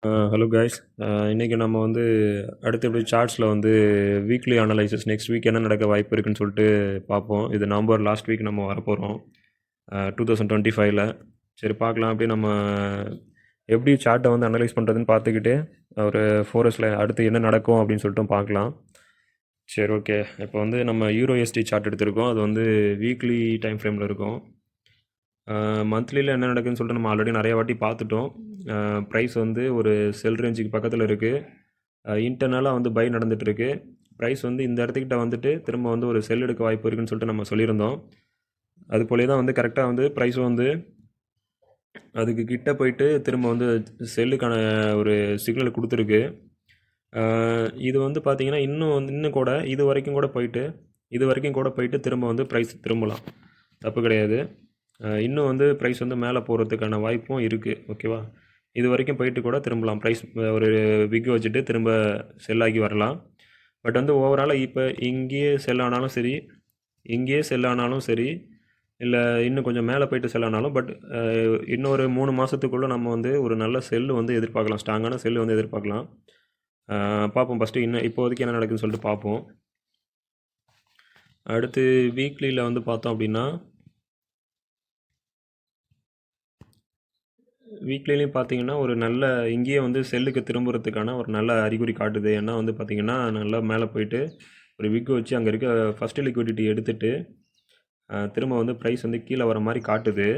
Hello guys. இன்றைக்கி நம்ம வந்து அடுத்தபடி சார்ட்ஸில் வந்து வீக்லி அனலைசிஸ் நெக்ஸ்ட் வீக் என்ன நடக்க வாய்ப்பு இருக்குன்னு சொல்லிட்டு பார்ப்போம். இது நவம்பர் லாஸ்ட் வீக் நம்ம வரப்போகிறோம் 2025. சரி பார்க்கலாம். அப்படி நம்ம எப்படி சார்ட்டை வந்து அனலைஸ் பண்ணுறதுன்னு பார்த்துக்கிட்டு ஒரு ஃபோரஸில் அடுத்து என்ன நடக்கும் அப்படின்னு சொல்லிட்டு பார்க்கலாம். சரி, ஓகே. இப்போ வந்து நம்ம யூரோஎஸ்டி சார்ட் எடுத்திருக்கோம். அது வந்து வீக்லி டைம் ஃப்ரேமில் இருக்கும். மந்த்லியில் என்ன நடக்குதுன்னு சொல்லிட்டு நம்ம ஆல்ரெடி நிறைய வாட்டி பார்த்துட்டோம். ப்ரைஸ் வந்து ஒரு செல் ரேஞ்சுக்கு பக்கத்தில் இருக்குது. இன்டர்னலாக வந்து பை நடந்துகிட்ருக்கு. ப்ரைஸ் வந்து இந்த இடத்துக்கிட்ட வந்துட்டு திரும்ப வந்து ஒரு செல் எடுக்க வாய்ப்பு இருக்குன்னு சொல்லிட்டு நம்ம சொல்லியிருந்தோம். அது போலே தான் வந்து கரெக்டாக வந்து ப்ரைஸும் வந்து அதுக்கு கிட்ட போயிட்டு திரும்ப வந்து செல்லுக்கான ஒரு சிக்னல் கொடுத்துருக்கு. இது வந்து பார்த்திங்கன்னா இன்னும் கூட இது வரைக்கும் கூட போயிட்டு திரும்ப வந்து ப்ரைஸ் திரும்பலாம், தப்பு கிடையாது. இன்னும் வந்து ப்ரைஸ் வந்து மேலே போகிறதுக்கான வாய்ப்பும் இருக்குது. ஓகேவா? இது வரைக்கும் போயிட்டு கூட திரும்பலாம். ப்ரைஸ் ஒரு விக் வச்சுட்டு திரும்ப செல்லாகி வரலாம். பட் வந்து ஓவராலாக இப்போ இங்கேயே செல் ஆனாலும் சரி, இல்லை இன்னும் கொஞ்சம் மேலே போயிட்டு செல் ஆனாலும், பட் இன்னொரு 3 மாதத்துக்குள்ளே நம்ம வந்து ஒரு நல்ல செல்லு வந்து எதிர்பார்க்கலாம், ஸ்ட்ராங்கான செல்லு வந்து எதிர்பார்க்கலாம். பார்ப்போம். ஃபஸ்ட்டு இப்போதைக்கு என்ன நடக்குதுன்னு சொல்லிட்டு பார்ப்போம். அடுத்து வீக்லியில் வந்து பார்த்தோம் அப்படின்னா, வீக்லிலையும் பார்த்தீங்கன்னா ஒரு நல்ல இங்கேயே வந்து செல்லுக்கு திரும்புறதுக்கான ஒரு நல்ல அறிகுறி காட்டுது. ஏன்னா வந்து பார்த்திங்கன்னா நல்லா மேலே போயிட்டு ஒரு விக் வச்சு அங்கே இருக்க ஃபஸ்ட்டு லிக்விடிட்டி எடுத்துகிட்டு திரும்ப வந்து ப்ரைஸ் வந்து கீழே வர மாதிரி காட்டுது.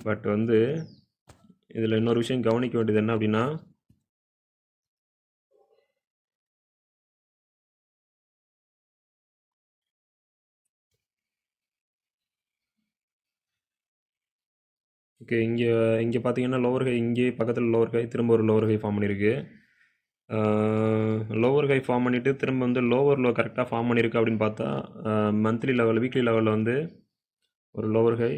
பட் வந்து இதில் இன்னொரு விஷயம் கவனிக்க வேண்டியது என்ன அப்படின்னா, ஓகே, இங்கே பார்த்தீங்கன்னா லோவர் ஹை, இங்கே பக்கத்தில் லோவர் ஹை, திரும்ப ஒரு லோவர் ஹை ஃபார்ம் பண்ணியிருக்கு. லோவர் ஹை ஃபார்ம் பண்ணிவிட்டு திரும்ப வந்து லோவர் லோ கரெக்டாக ஃபார்ம் பண்ணியிருக்கு அப்படின்னு பார்த்தா, மந்த்லி லெவல் வீக்லி லெவலில் வந்து ஒரு லோவர் ஹை,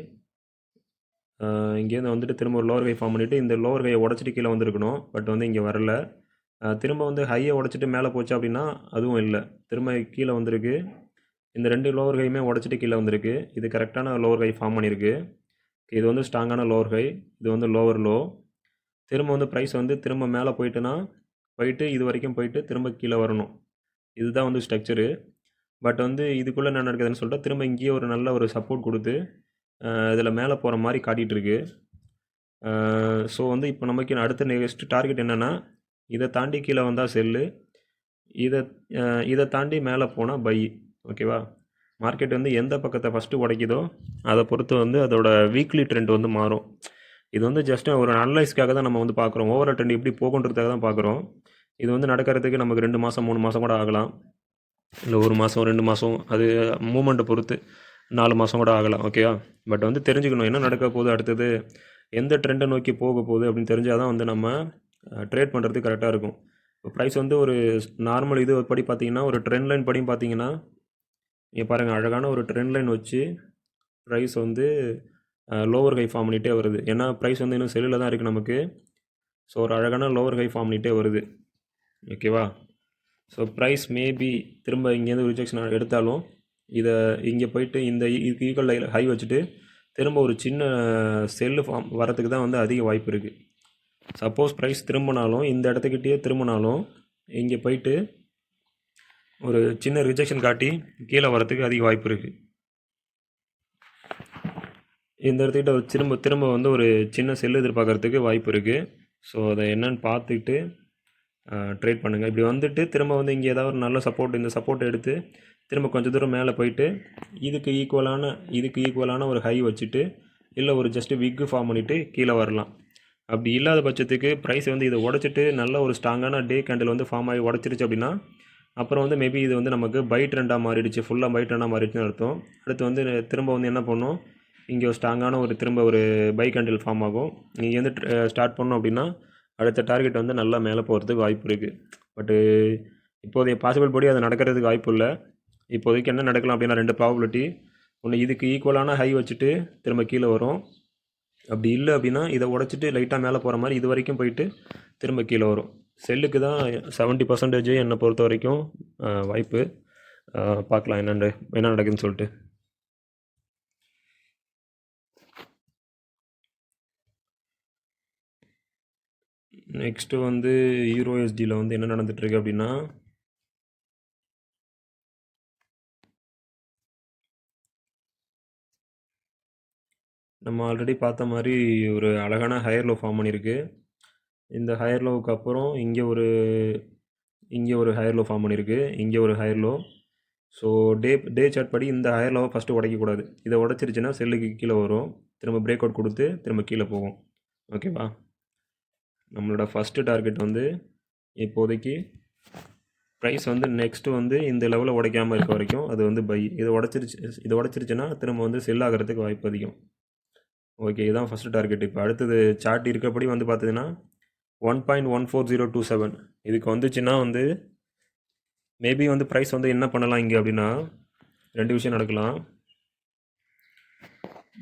இங்கேருந்து வந்துட்டு திரும்ப ஒரு லோவர் ஹை ஃபார்ம் பண்ணிவிட்டு இந்த லோவர் ஹையை உடச்சிட்டு கீழே வந்துருக்கணும். பட் வந்து இங்கே வரல. திரும்ப வந்து ஹையை உடச்சிட்டு மேலே போச்சு அப்படின்னா அதுவும் இல்லை, திரும்ப கீழே வந்திருக்கு. இந்த 2 லோவர் கையுமே உடச்சிட்டு கீழே வந்திருக்கு. இது கரெக்டான லோவர் கை ஃபார்ம் பண்ணியிருக்கு. இது வந்து ஸ்ட்ராங்கான லோவர் கை, இது வந்து லோவர் லோ. திரும்ப வந்து ப்ரைஸ் வந்து திரும்ப மேலே போயிட்டு இது வரைக்கும் போயிட்டு திரும்ப கீழே வரணும். இதுதான் வந்து ஸ்ட்ரக்சரு. பட் வந்து இதுக்குள்ளே என்ன நடக்குதுன்னு சொல்லிட்டு திரும்ப இங்கேயே ஒரு நல்ல ஒரு சப்போர்ட் கொடுத்து இதில் மேலே போகிற மாதிரி காட்டிகிட்ருக்கு. ஸோ வந்து இப்போ நமக்கு அடுத்த நெக்ஸ்ட் டார்கெட் என்னென்னா, இதை தாண்டி கீழே வந்தால் செல்லு, இதை தாண்டி மேலே போனால் பை. ஓகேவா? மார்க்கெட் வந்து எந்த பக்கத்தை ஃபஸ்ட்டு உடைக்குதோ அதை பொறுத்து வந்து அதோட வீக்லி ட்ரெண்ட் வந்து மாறும். இது வந்து ஜஸ்ட் ஒரு அனலைஸ்க்காக தான் நம்ம வந்து பார்க்குறோம். ஓவரால் ட்ரெண்ட் எப்படி போகுன்றதுக்காக தான் பார்க்குறோம். இது வந்து நடக்கிறதுக்கு நமக்கு 2 மாதம் 3 மாதம் கூட ஆகலாம், இல்லை 1 மாதம் 2 மாதம், அது மூமெண்ட்டை பொறுத்து 4 மாதம் கூட ஆகலாம். ஓகேவா? பட் வந்து தெரிஞ்சுக்கணும் என்ன நடக்க போகுது, அடுத்தது எந்த ட்ரெண்டை நோக்கி போக போகுது அப்படின்னு தெரிஞ்சால் தான் வந்து நம்ம ட்ரேட் பண்ணுறதுக்கு கரெக்டாக இருக்கும். இப்போ ப்ரைஸ் வந்து ஒரு நார்மல் இது படி பார்த்திங்கன்னா, ஒரு ட்ரெண்ட் லைன் படியும் பார்த்திங்கன்னா, இங்கே பாருங்கள், அழகான ஒரு ட்ரெண்ட் லைன் வச்சு ப்ரைஸ் வந்து லோவர் ஹை ஃபார்ம் பண்ணிகிட்டே வருது. ஏன்னா ப்ரைஸ் வந்து இன்னும் செல்லில் தான் இருக்குது நமக்கு. ஸோ ஒரு அழகான லோவர் ஹை ஃபார்ம் பண்ணிகிட்டே வருது. ஓகேவா? ஸோ ப்ரைஸ் மேபி திரும்ப இங்கேருந்து ரிஜெக்ஷன் எடுத்தாலும் இதை இங்கே போயிட்டு இந்த ஈக்குவல் ஹை வச்சுட்டு திரும்ப ஒரு சின்ன செல்லு ஃபார்ம் வரத்துக்கு தான் வந்து அதிக வாய்ப்பு இருக்குது. சப்போஸ் ப்ரைஸ் திரும்பினாலும் இந்த இடத்துக்கிட்டே திரும்பினாலும் இங்கே போயிட்டு ஒரு சின்ன ரிஜெக்ஷன் காட்டி கீழே வரத்துக்கு அதிக வாய்ப்பு இருக்குது. இந்த இடத்துக்கிட்ட திரும்ப வந்து ஒரு சின்ன செல்லு எதிர்பார்க்கறதுக்கு வாய்ப்பு இருக்குது. ஸோ அதை என்னன்னு பார்த்துக்கிட்டு ட்ரேட் பண்ணுங்கள். இப்படி வந்துட்டு திரும்ப வந்து இங்கே ஏதாவது ஒரு நல்ல சப்போர்ட், இந்த சப்போர்ட் எடுத்து திரும்ப கொஞ்சம் தூரம் மேலே போயிட்டு இதுக்கு ஈக்குவலான ஒரு ஹை வச்சுட்டு இல்லை ஒரு ஜஸ்ட்டு விக்கு ஃபார்ம் பண்ணிவிட்டு கீழே வரலாம். அப்படி இல்லாத பட்சத்துக்கு ப்ரைஸ் வந்து இதை உடச்சிட்டு நல்ல ஒரு ஸ்ட்ராங்கான டே கேண்டில் வந்து ஃபார்ம் ஆகி உடச்சிருச்சு அப்படின்னா அப்புறம் வந்து மேபி இது வந்து நமக்கு பை ட்ரெண்டாக மாறிடுச்சு, ஃபுல்லாக பை ட்ரெண்டாக மாறிடுச்சுன்னு அர்த்தம். அடுத்து வந்து திரும்ப வந்து என்ன பண்ணோம், இங்கே ஒரு ஸ்ட்ராங்கான ஒரு திரும்ப ஒரு பை கேண்டில் ஃபார்ம் ஆகும். நீங்கள் வந்து ஸ்டார்ட் பண்ணோம் அப்படின்னா அடுத்த டார்கெட் வந்து நல்லா மேலே போகிறதுக்கு வாய்ப்பு இருக்குது. பட்டு இப்போதைய பாசிபிள் படி அது நடக்கிறதுக்கு வாய்ப்பு இல்லை. இப்போதைக்கு என்ன நடக்கலாம் அப்படின்னா 2 ப்ராபபிலிட்டி. ஒன்று, இதுக்கு ஈக்குவலான ஹை வச்சுட்டு திரும்ப கீழே வரும். அப்படி இல்லை அப்படின்னா இதை உடச்சிட்டு லைட்டாக மேலே போகிற மாதிரி இது வரைக்கும் போயிட்டு திரும்ப கீழே வரும். செல்லுக்கு தான் 70% என்னை பொறுத்த வரைக்கும் வாய்ப்பு. பார்க்கலாம் என்ன நடக்குதுன்னு சொல்லிட்டு. நெக்ஸ்ட்டு வந்து யூரோஎஸ்டியில் வந்து என்ன நடந்துகிட்ருக்கு அப்படின்னா, நம்ம ஆல்ரெடி பார்த்த மாதிரி ஒரு அழகான ஹையர் லோ ஃபார்ம் பண்ணியிருக்கு. இந்த ஹையர் லோவுக்கு அப்புறம் இங்கே ஒரு ஹையர் லோ ஃபார்ம் பண்ணியிருக்கு, இங்கே ஒரு higher low. So the chart படி இந்த ஹையர் லோவை ஃபஸ்ட்டு உடைக்கக்கூடாது. இதை உடச்சிருச்சுன்னா செல்லுக்கு கீழே வரும், திரும்ப பிரேக் அவுட் கொடுத்து திரும்ப கீழே போகும். ஓகேவா? நம்மளோட ஃபஸ்ட்டு டார்கெட் வந்து இப்போதைக்கு ப்ரைஸ் வந்து நெக்ஸ்ட்டு வந்து இந்த லெவலில் உடைக்காமல் இருக்க வரைக்கும் அது வந்து பை. இதை உடச்சிருச்சுன்னா திரும்ப வந்து செல் ஆகிறதுக்கு வாய்ப்பு அதிகம். ஓகே, இதுதான் ஃபஸ்ட்டு டார்கெட். இப்போ அடுத்தது சார்ட் இருக்கப்படி வந்து பார்த்தீங்கன்னா 1.14027 இதுக்கு வந்துச்சுன்னா வந்து மேபி வந்து ப்ரைஸ் வந்து என்ன பண்ணலாம் இங்கே அப்படின்னா, ரெண்டு விஷயம் நடக்கலாம்.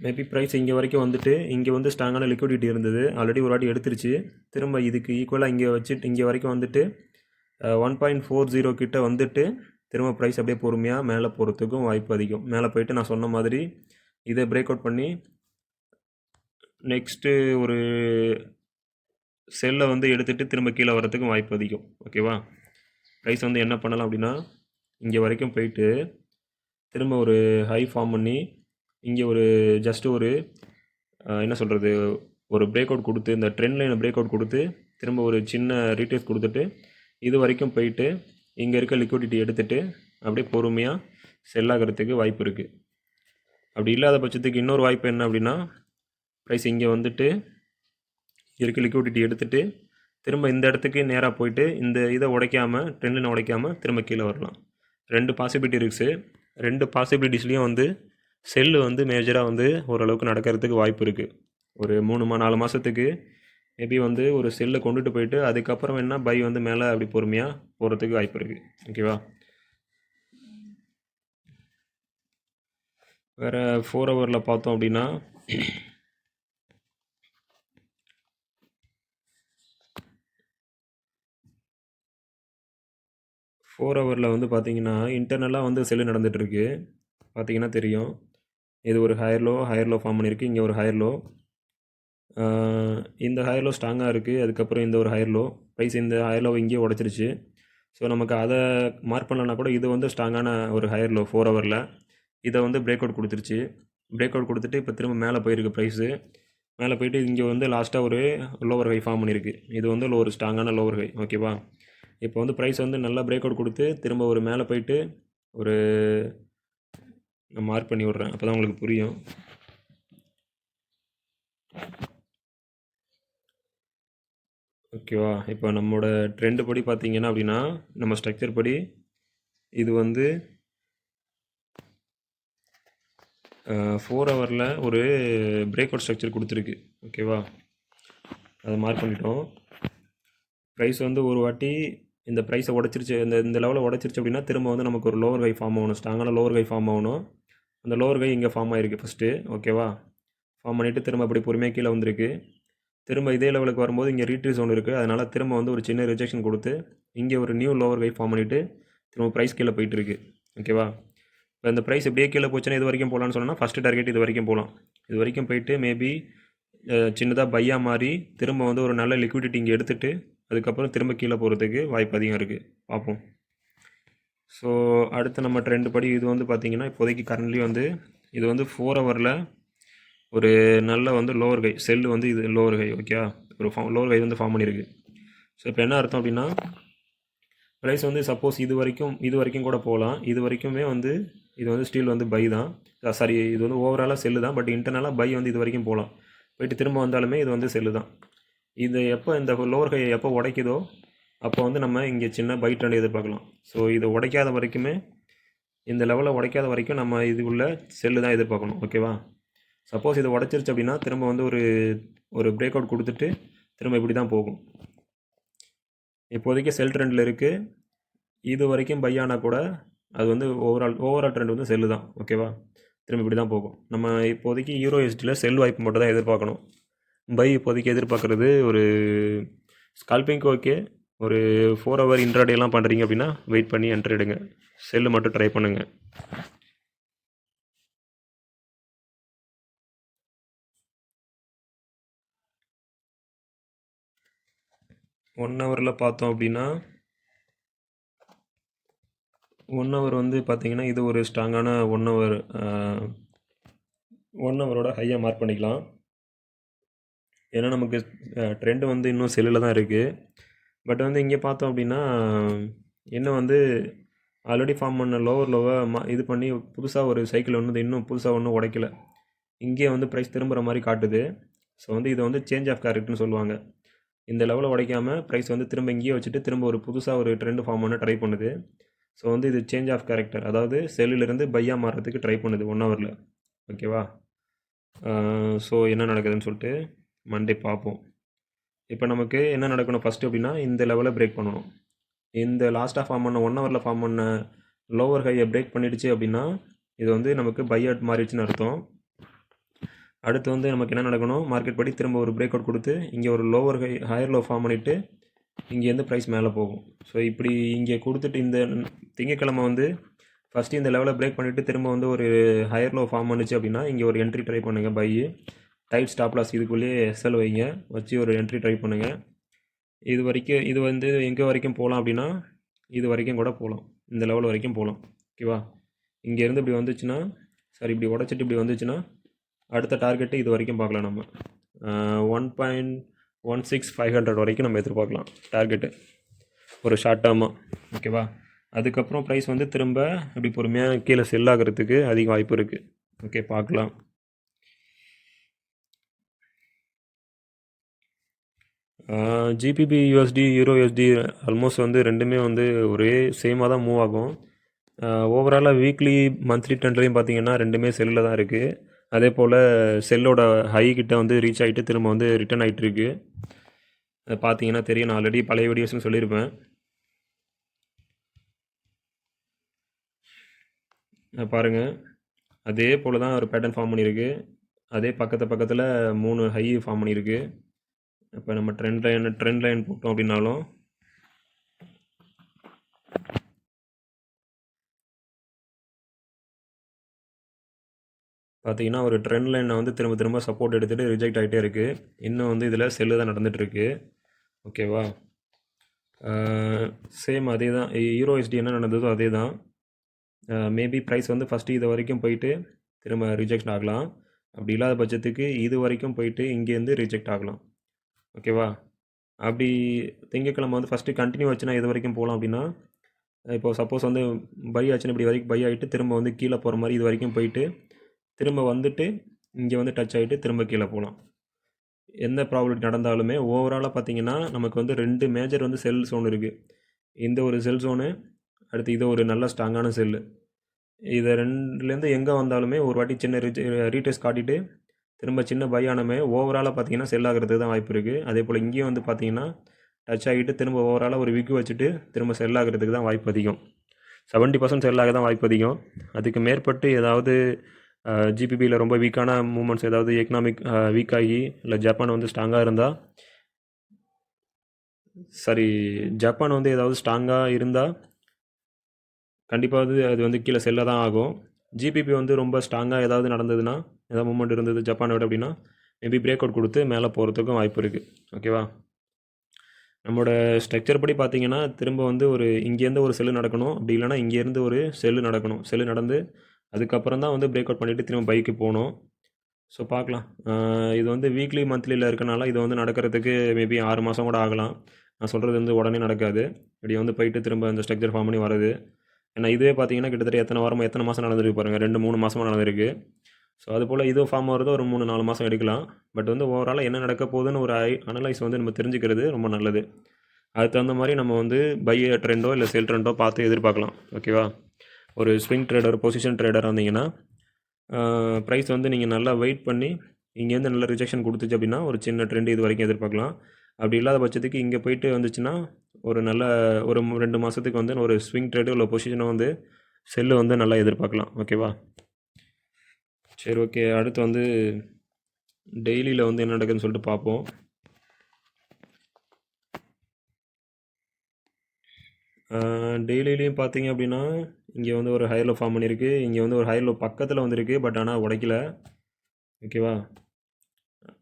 மேபி ப்ரைஸ் இங்கே வரைக்கும் வந்துட்டு இங்கே வந்து ஸ்ட்ராங்கான லிக்விடிட்டி இருந்தது, ஆல்ரெடி ஒரு வாட்டி எடுத்துருச்சு. திரும்ப இதுக்கு ஈக்குவலாக இங்கே வச்சுட்டு இங்கே வரைக்கும் வந்துட்டு 1.40 கிட்ட வந்துட்டு திரும்ப ப்ரைஸ் அப்படியே பொறுமையாக மேலே போகிறதுக்கும் வாய்ப்பு அதிகம். மேலே போயிட்டு நான் சொன்ன மாதிரி இதை பிரேக் அவுட் பண்ணி நெக்ஸ்ட்டு ஒரு செல்லை வந்து எடுத்துகிட்டு திரும்ப கீழே வரத்துக்கும் வாய்ப்பு அதிகம். ஓகேவா? ப்ரைஸ் வந்து என்ன பண்ணலாம் அப்படின்னா, இங்கே வரைக்கும் போயிட்டு திரும்ப ஒரு ஹை ஃபார்ம் பண்ணி இங்கே ஒரு ஜஸ்ட்டு ஒரு என்ன சொல்கிறது, ஒரு பிரேக் அவுட் கொடுத்து இந்த ட்ரெண்ட் லைனை பிரேக் அவுட் கொடுத்து திரும்ப ஒரு சின்ன ரீட்டேஸ் கொடுத்துட்டு இது வரைக்கும் போயிட்டு இங்கே இருக்க லிக்விடிட்டி எடுத்துகிட்டு அப்படியே பொறுமையாக செல் ஆகிறதுக்கு வாய்ப்பு இருக்குது. அப்படி இல்லாத பட்சத்துக்கு இன்னொரு வாய்ப்பு என்ன அப்படின்னா, ப்ரைஸ் இங்கே வந்துட்டு இருக்க லிக்விடிட்டி எடுத்துகிட்டு திரும்ப இந்த இடத்துக்கு நேராக போயிட்டு இந்த இதை உடைக்காமல் ட்ரெண்ட் லைனை உடைக்காமல் திரும்ப கீழே வரலாம். ரெண்டு பாசிபிலிட்டி இருக்குது. ரெண்டு பாசிபிலிட்டிஸ்லேயும் வந்து செல்லு வந்து மேஜராக வந்து ஓரளவுக்கு நடக்கிறதுக்கு வாய்ப்பு இருக்குது. ஒரு 3-4 மாதத்துக்கு மேபி வந்து ஒரு செல்லை கொண்டுட்டு போயிட்டு அதுக்கப்புறம் என்ன பை வந்து மேலே அப்படி பொறுமையாக போகிறதுக்கு வாய்ப்பு இருக்குது. ஓகேவா? வேறு 4 ஹவரில் பார்த்தோம் அப்படின்னா, ஃபோர் ஹவரில் வந்து பார்த்தீங்கன்னா இன்டர்னலாக வந்து செல்லு நடந்துகிட்ருக்கு. பார்த்தீங்கன்னா தெரியும், இது ஒரு ஹையர் லோ ஃபார்ம் பண்ணியிருக்கு, இங்கே ஒரு ஹையர் லோ. இந்த ஹையர் லோ ஸ்ட்ராங்காக இருக்குது. அதுக்கப்புறம் இந்த ஒரு ஹையர் லோ, ப்ரைஸ் இந்த ஹையர் லோ இங்கேயே உடச்சிருச்சு. ஸோ நமக்கு அதை மார்க் பண்ணலன்னா கூட இது வந்து ஸ்ட்ராங்கான ஒரு ஹையர் லோ 4 ஹவரில். இதை வந்து பிரேக் அவுட் கொடுத்துருச்சு. பிரேக் அவுட் கொடுத்துட்டு இப்போ திரும்ப மேலே போயிருக்கு ப்ரைஸு. மேலே போயிட்டு இங்கே வந்து லாஸ்ட்டாக ஒரு லோவர் ஹை ஃபார்ம் பண்ணியிருக்கு. இது வந்து ஒரு ஸ்ட்ராங்கான லோவர் ஹை. ஓகேவா? இப்போ வந்து ப்ரைஸ் வந்து நல்லா பிரேக் அவுட் கொடுத்து திரும்ப ஒரு மேலே போயிட்டு ஒரு நான் மார்க் பண்ணி விட்றேன், அப்போ தான் உங்களுக்கு புரியும். ஓகேவா? இப்போ நம்மளோட ட்ரெண்டு படி பார்த்தீங்கன்னா அப்படின்னா, நம்ம ஸ்ட்ரக்சர் படி இது வந்து 4 ஹவரில் ஒரு பிரேக் அவுட் ஸ்ட்ரக்சர் கொடுத்துருக்கு. ஓகேவா? அதை மார்க் பண்ணிட்டோம். ப்ரைஸ் வந்து ஒரு வாட்டி இந்த ப்ரைஸை உடச்சிருச்சு, இந்த லெவலில் உடச்சிருச்சு அப்படின்னா திரும்ப வந்து நமக்கு ஒரு லோவர் கை ஃபார்ம் ஆகணும், ஸ்ட்ராங்கான லோவர் கை ஃபார்ம் ஆகணும். அந்த லோவர் கை இங்கே ஃபார்ம் ஆகிருக்கு ஃபஸ்ட்டு. ஓகேவா? ஃபார்ம் பண்ணிவிட்டு திரும்ப அப்படி பொறுமையாக கீழே வந்திருக்கு. திரும்ப இதே லெவலுக்கு வரும்போது இங்கே ரீட்ரீஸ் ஒன்று இருக்குது, அதனால் திரும்ப வந்து ஒரு சின்ன ரிஜெக்ஷன் கொடுத்து இங்கே ஒரு நியூ லோவர் கை ஃபார்ம் பண்ணிவிட்டு திரும்ப ப்ரைஸ் கீழே போயிட்டு இருக்குது. ஓகேவா? இப்போ இந்த ப்ரைஸ் இப்படியே கீழே போச்சுன்னா இது வரைக்கும் போகலான்னு சொன்னால் ஃபஸ்ட்டு டார்கெட் இது வரைக்கும் போகலாம். இது வரைக்கும் போயிட்டு மேபி சின்னதாக பையாக மாறி திரும்ப வந்து ஒரு நல்ல லிக்விடிட்டி இங்கே எடுத்துகிட்டு அதுக்கப்புறம் திரும்ப கீழே போகிறதுக்கு வாய்ப்பு அதிகம் இருக்குது. பார்ப்போம். ஸோ அடுத்து நம்ம ட்ரெண்ட் படி இது வந்து பார்த்திங்கன்னா இப்போதைக்கு கரண்ட்லி வந்து இது வந்து 4 ஹவரில் ஒரு நல்ல வந்து லோவர் கை செல்லு வந்து இது லோவர் கை. ஓகே, ஒரு லோவர் கை வந்து ஃபார்ம் பண்ணியிருக்கு. ஸோ இப்போ என்ன அர்த்தம் அப்படின்னா, ப்ரைஸ் வந்து சப்போஸ் இது வரைக்கும் கூட போகலாம். இது வரைக்குமே வந்து இது வந்து ஸ்டீல் வந்து பை தான், சாரி இது வந்து ஓவராலாக செல்லு தான். பட் இன்டர்னலாக பை வந்து இது வரைக்கும் போகலாம். போயிட்டு திரும்ப வந்தாலுமே இது வந்து செல்லு தான். இது எப்போ இந்த லோவர் கையை எப்போ உடைக்குதோ அப்போ வந்து நம்ம இங்கே சின்ன பை ட்ரெண்ட் எதிர்பார்க்கலாம். ஸோ இதை உடைக்காத வரைக்குமே, இந்த லெவலில் உடைக்காத வரைக்கும் நம்ம இதுக்குள்ள செல்லு தான் எதிர்பார்க்கணும். ஓகேவா? சப்போஸ் இதை உடச்சிருச்சு அப்படின்னா திரும்ப வந்து ஒரு பிரேக் அவுட் கொடுத்துட்டு திரும்ப இப்படி தான் போகும். இப்போதைக்கு செல் ட்ரெண்டில் இருக்குது. இது வரைக்கும் பை ஆனால் கூட அது வந்து ஓவரால் ட்ரெண்ட் வந்து செல்லு தான். ஓகேவா? திரும்ப இப்படி தான் போகும். நம்ம இப்போதைக்கு யூரோஎஸ்டியில் செல் வாய்ப்பு மட்டும் தான் எதிர்பார்க்கணும். பை இப்போதைக்கு எதிர்பார்க்குறது ஒரு ஸ்கால்பிங்க்கு ஓகே. ஒரு 4 ஹவர் இன்ட்ராடேலாம் பண்ணுறீங்க அப்படின்னா வெயிட் பண்ணி என்ட்ரி எடுங்க. செல்லு மட்டும் ட்ரை பண்ணுங்கள். 1 ஹவரில் பார்த்தோம் அப்படின்னா 1 ஹவர் வந்து பார்த்தீங்கன்னா இது ஒரு ஸ்ட்ராங்கான 1 ஹவர் 1 ஹவரோட ஹையாக மார்க் பண்ணிக்கலாம். ஏன்னா நமக்கு ட்ரெண்டு வந்து இன்னும் செல்லில் தான் இருக்குது. பட் வந்து இங்கே பார்த்தோம் அப்படின்னா இன்னும் வந்து ஆல்ரெடி ஃபார்ம் பண்ண லோவர் இது பண்ணி புதுசாக ஒரு சைக்கிள் ஒன்று இன்னும் புதுசாக ஒன்றும் உடைக்கல. இங்கே வந்து ப்ரைஸ் திரும்புகிற மாதிரி காட்டுது. ஸோ வந்து இதை வந்து சேஞ்ச் ஆஃப் கேரக்டர்னு சொல்லுவாங்க. இந்த லெவலில் உடைக்காமல் ப்ரைஸ் வந்து திரும்ப இங்கேயே வச்சுட்டு திரும்ப ஒரு புதுசாக ஒரு ட்ரெண்ட் ஃபார்ம் பண்ண ட்ரை பண்ணுது. ஸோ வந்து இது சேஞ்ச் ஆஃப் கேரக்டர், அதாவது செல்லிலிருந்து பையாக மாறுறதுக்கு ட்ரை பண்ணுது 1 ஹவரில். ஓகேவா? ஸோ என்ன நடக்குதுன்னு சொல்லிட்டு மண்டே பார்ப்போம். இப்போ நமக்கு என்ன நடக்கணும் ஃபஸ்ட்டு அப்படின்னா இந்த லெவலை பிரேக் பண்ணணும். இந்த லாஸ்ட்டாக ஃபார்ம் பண்ண 1 ஹவரில் ஃபார்ம் பண்ண லோவர் ஹையை பிரேக் பண்ணிடுச்சு அப்படின்னா இது வந்து நமக்கு பையாட் மாறிடுச்சுன்னு அர்த்தம். அடுத்து வந்து நமக்கு என்ன நடக்கணும், மார்க்கெட் படி திரும்ப ஒரு பிரேக் அவுட் கொடுத்து இங்கே ஒரு லோவர் ஹையர் லோ ஃபார்ம் பண்ணிவிட்டு இங்கேருந்து ப்ரைஸ் மேலே போகும். ஸோ இப்படி இங்கே கொடுத்துட்டு இந்த திங்கக்கிழமை வந்து ஃபஸ்ட்டு இந்த லெவலை பிரேக் பண்ணிவிட்டு திரும்ப வந்து ஒரு ஹையர் லோ ஃபார்ம் பண்ணிச்சு அப்படின்னா இங்கே ஒரு என்ட்ரி ட்ரை பண்ணுங்கள். பை டைட் ஸ்டாப் லாஸ் இதுக்குள்ளேயே எஸ்எல் வைங்க, வச்சு ஒரு என்ட்ரி ட்ரை பண்ணுங்கள். இது வரைக்கும் இது வந்து எங்கே வரைக்கும் போகலாம் அப்படின்னா இது வரைக்கும் கூட போகலாம், இந்த லெவல் வரைக்கும் போகலாம். ஓகேவா? இங்கேருந்து இப்படி வந்துச்சுன்னா சரி, இப்படி உடச்சிட்டு இப்படி வந்துச்சுன்னா அடுத்த டார்கெட்டு இது வரைக்கும் பார்க்கலாம். நம்ம 1.16500 வரைக்கும் நம்ம எதிர்பார்க்கலாம் டார்கெட்டு ஒரு ஷார்ட் டேர்மாக. ஓகேவா? அதுக்கப்புறம் ப்ரைஸ் வந்து திரும்ப இப்படி பொறுமையாக கீழே செல் ஆகிறதுக்கு அதிக வாய்ப்பு இருக்குது. ஓகே, பார்க்கலாம். GBP USD euro USD almost வந்து ரெண்டுமே வந்து ஒரே சேமாக தான் மூவ் ஆகும். ஓவராலாக வீக்லி மந்த்லி ட்ரெண்ட்லையும் பார்த்தீங்கன்னா ரெண்டுமே செல்லில் தான் இருக்குது. அதே போல் செல்லோட ஹை கிட்ட வந்து ரீச் ஆகிட்டு திரும்ப வந்து ரிட்டர்ன் ஆகிட்டுருக்கு. அதை பார்த்தீங்கன்னா தெரியும், நான் ஆல்ரெடி பழைய வீடியோஸ்னு சொல்லியிருப்பேன். பாருங்கள், அதே போல் தான் ஒரு பேட்டர்ன் ஃபார்ம் பண்ணியிருக்கு. அதே பக்கத்தில் 3 ஹை ஃபார்ம் பண்ணியிருக்கு. இப்போ நம்ம ட்ரெண்ட் லைன் போட்டோம் அப்படின்னாலும் பார்த்தீங்கன்னா ஒரு ட்ரெண்ட் லைனை வந்து திரும்ப சப்போர்ட் எடுத்துகிட்டு ரிஜெக்ட் ஆகிட்டே இருக்குது. இன்னும் வந்து இதில் செல்லு தான் நடந்துகிட்ருக்கு. ஓகேவா? சேம் அதே தான், யூரோஎஸ்டி என்ன நடந்ததோ அதே தான். மேபி ப்ரைஸ் வந்து ஃபஸ்ட்டு இது வரைக்கும் போயிட்டு திரும்ப ரிஜெக்ட் ஆகலாம். அப்படி இல்லாத பட்சத்துக்கு இது வரைக்கும் போயிட்டு இங்கேருந்து ரிஜெக்ட் ஆகலாம். ஓகேவா? அப்படி திங்கக்கிழமை வந்து ஃபஸ்ட்டு கண்டினியூ ஆச்சுன்னா இது வரைக்கும் போகலாம். அப்படின்னா இப்போ சப்போஸ் வந்து பை ஆச்சுன்னா இப்படி வரைக்கும் பை ஆகிட்டு திரும்ப வந்து கீழே போகிற மாதிரி இது வரைக்கும் போயிட்டு திரும்ப வந்துட்டு இங்கே வந்து டச் ஆகிட்டு திரும்ப கீழே போகலாம். எந்த ப்ராப்ளம் நடந்தாலுமே ஓவராலாக பார்த்தீங்கன்னா நமக்கு வந்து 2 மேஜர் வந்து செல் ஜோன் இருக்குது. இந்த ஒரு செல் ஜோனு, அடுத்து இது ஒரு நல்ல ஸ்ட்ராங்கான செல்லு. இதை ரெண்டுலேருந்து எங்கே வந்தாலுமே ஒரு வாட்டி சின்ன ரீடெஸ்ட் காட்டிட்டு திரும்ப சின்ன பை ஆனமே ஓவராலாக பார்த்தீங்கன்னா செல் ஆகிறதுக்கு தான் வாய்ப்பு இருக்குது. அதே போல் இங்கேயும் வந்து பார்த்தீங்கன்னா டச் ஆகிட்டு திரும்ப ஓவராலாக ஒரு விக்கு வச்சுட்டு திரும்ப செல் ஆகிறதுக்கு தான் வாய்ப்பு அதிகம். 70% செல் ஆக தான் வாய்ப்பு அதிகம். அதுக்கு மேற்பட்டு ஏதாவது ஜிபிபியில் ரொம்ப வீக்கான மூமெண்ட்ஸ், ஏதாவது எக்கனாமிக் வீக் ஆகி இல்லை ஜப்பான் வந்து ஸ்ட்ராங்காக இருந்தால் ஜப்பான் வந்து ஏதாவது ஸ்ட்ராங்காக இருந்தால் கண்டிப்பாக அது வந்து கீழே செல்ல தான் ஆகும். ஜிபிபி வந்து ரொம்ப ஸ்ட்ராங்காக ஏதாவது நடந்ததுன்னா, ஏதாவது மூமெண்ட் இருந்தது ஜப்பானை விட அப்படின்னா மேபி பிரேக் அவுட் கொடுத்து மேலே போகிறதுக்கும் வாய்ப்பு இருக்குது. ஓகேவா? நம்மளோட ஸ்ட்ரக்சர் படி பார்த்தீங்கன்னா திரும்ப வந்து ஒரு இங்கேருந்து ஒரு செல்லு நடக்கணும், அப்படி இல்லைனா இங்கேருந்து ஒரு செல்லு நடக்கணும். செல்லு நடந்து அதுக்கப்புறம் தான் வந்து பிரேக் அவுட் பண்ணிவிட்டு திரும்ப பைக்கு போகணும். ஸோ பார்க்கலாம். இது வந்து வீக்லி மந்த்லியில் இருக்கனால இது வந்து நடக்கிறதுக்கு மேபி 6 மாதம் கூட ஆகலாம். நான் சொல்கிறது வந்து உடனே நடக்காது. இப்படி வந்து போயிட்டு திரும்ப அந்த ஸ்ட்ரக்சர் ஃபார்ம் பண்ணி வருது. ஏன்னா இதுவே பார்த்தீங்கன்னா கிட்டத்தட்ட எத்தனை மாதம் நடந்திருக்கு பாருங்கள், 2-3 மாதமாக நடந்திருக்கு. ஸோ அதுபோல் இதுவும் ஃபார்ம் ஆகிறது ஒரு 3-4 மாதம் எடுக்கலாம். பட் வந்து ஓவராலாக என்ன நடக்க போகுதுன்னு ஒரு அனலைஸ் வந்து நம்ம தெரிஞ்சுக்கிறது ரொம்ப நல்லது. அதுக்கு தகுந்த மாதிரி நம்ம வந்து பை ட்ரெண்டோ இல்லை செல் ட்ரெண்டோ பார்த்து எதிர்பார்க்கலாம். ஓகேவா? ஒரு ஸ்விங் ட்ரேடர், பொசிஷன் ட்ரேடர் வந்தீங்கன்னா ப்ரைஸ் வந்து நீங்கள் நல்லா வெயிட் பண்ணி இங்கேருந்து நல்ல ரிஜெக்ஷன் கொடுத்துச்சு அப்படின்னா ஒரு சின்ன ட்ரெண்ட் இது வரைக்கும் எதிர்பார்க்கலாம். அப்படி இல்லாத பட்சத்துக்கு இங்கே போயிட்டு வந்துச்சுன்னா ஒரு நல்ல ஒரு 2 மாதத்துக்கு வந்து ஒரு ஸ்விங் ட்ரேடு இல்லை பொசிஷனை வந்து செல்லு வந்து நல்லா எதிர்பார்க்கலாம். ஓகேவா? சரி, ஓகே. அடுத்து வந்து டெய்லியில் வந்து என்ன நடக்குதுன்னு சொல்லிட்டு பார்ப்போம். டெய்லிலையும் பார்த்தீங்க அப்படின்னா இங்கே வந்து ஒரு ஹையர் லோ ஃபார்ம் பண்ணியிருக்கு. இங்கே வந்து ஒரு ஹையர் லோ பக்கத்தில் வந்துருக்கு, பட் ஆனால் உடைக்கல. ஓகேவா?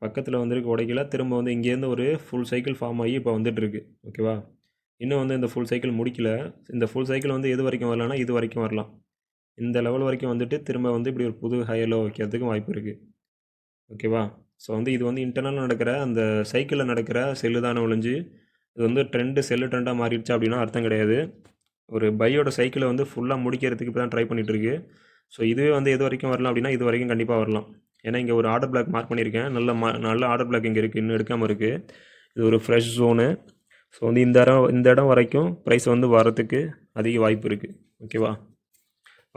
பக்கத்தில் வந்துருக்கு உடைக்கல. திரும்ப வந்து இங்கேருந்து ஒரு ஃபுல் சைக்கிள் ஃபார்ம் ஆகி இப்போ வந்துட்டுருக்கு. ஓகேவா? இன்னும் வந்து இந்த ஃபுல் சைக்கிள் முடிக்கல. இந்த ஃபுல் சைக்கிள் வந்து எது வரைக்கும் வரலான்னா இது வரைக்கும் வரலாம். இந்த லெவல் வரைக்கும் வந்துட்டு திரும்ப வந்து இப்படி ஒரு புது ஹையர் லோ வைக்கிறதுக்கும் வாய்ப்பு இருக்குது. ஓகேவா? ஸோ வந்து இது வந்து இன்டர்னலாக நடக்கிற அந்த சைக்கிளில் நடக்கிற செல்லு தானே ஒழிஞ்சு இது வந்து செல்லு ட்ரெண்டாக மாறிடுச்சு அப்படின்னா அர்த்தம் கிடையாது. ஒரு பையோட சைக்கிளை வந்து ஃபுல்லாக முடிக்கிறதுக்கு இப்போ தான் ட்ரை பண்ணிகிட்ருக்கு. ஸோ இதுவே வந்து எது வரைக்கும் வரலாம் அப்படின்னா இது வரைக்கும் கண்டிப்பாக வரலாம். ஏன்னா இங்கே ஒரு ஆர்டர் பிளாக் மார்க் பண்ணியிருக்கேன். நல்ல ஆர்டர் பிளாக் இங்கே இருக்குது, இன்னும் எடுக்காமல் இருக்குது. இது ஒரு ஃப்ரெஷ் ஜோனு. ஸோ வந்து இந்த இடம் வரைக்கும் ப்ரைஸ் வந்து வரத்துக்கு அதிக வாய்ப்பு இருக்குது. ஓகேவா?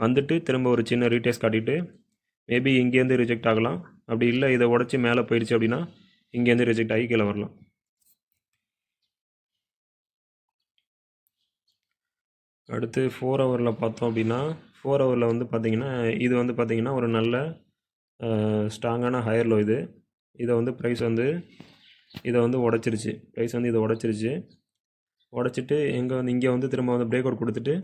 வந்துட்டு திரும்ப ஒரு சின்ன ரீடேஸ் காட்டிட்டு மேபி இங்கேருந்து ரிஜெக்ட் ஆகலாம். அப்படி இல்லை இதை உடச்சி மேலே போயிடுச்சு அப்படின்னா இங்கேருந்து ரிஜெக்ட் ஆகி கீழே வரலாம். அடுத்து 4 ஹவரில் பார்த்தோம் அப்படின்னா 4 ஹவரில் வந்து பார்த்திங்கன்னா இது வந்து பார்த்திங்கன்னா ஒரு நல்ல ஸ்ட்ராங்கான ஹையர் லோ இது. இதை வந்து ப்ரைஸ் வந்து இதை வந்து உடச்சிருச்சு. ப்ரைஸ் வந்து இதை உடச்சிருச்சு. உடச்சிட்டு இங்கே வந்து திரும்ப வந்து பிரேக் அவுட் கொடுத்துட்டு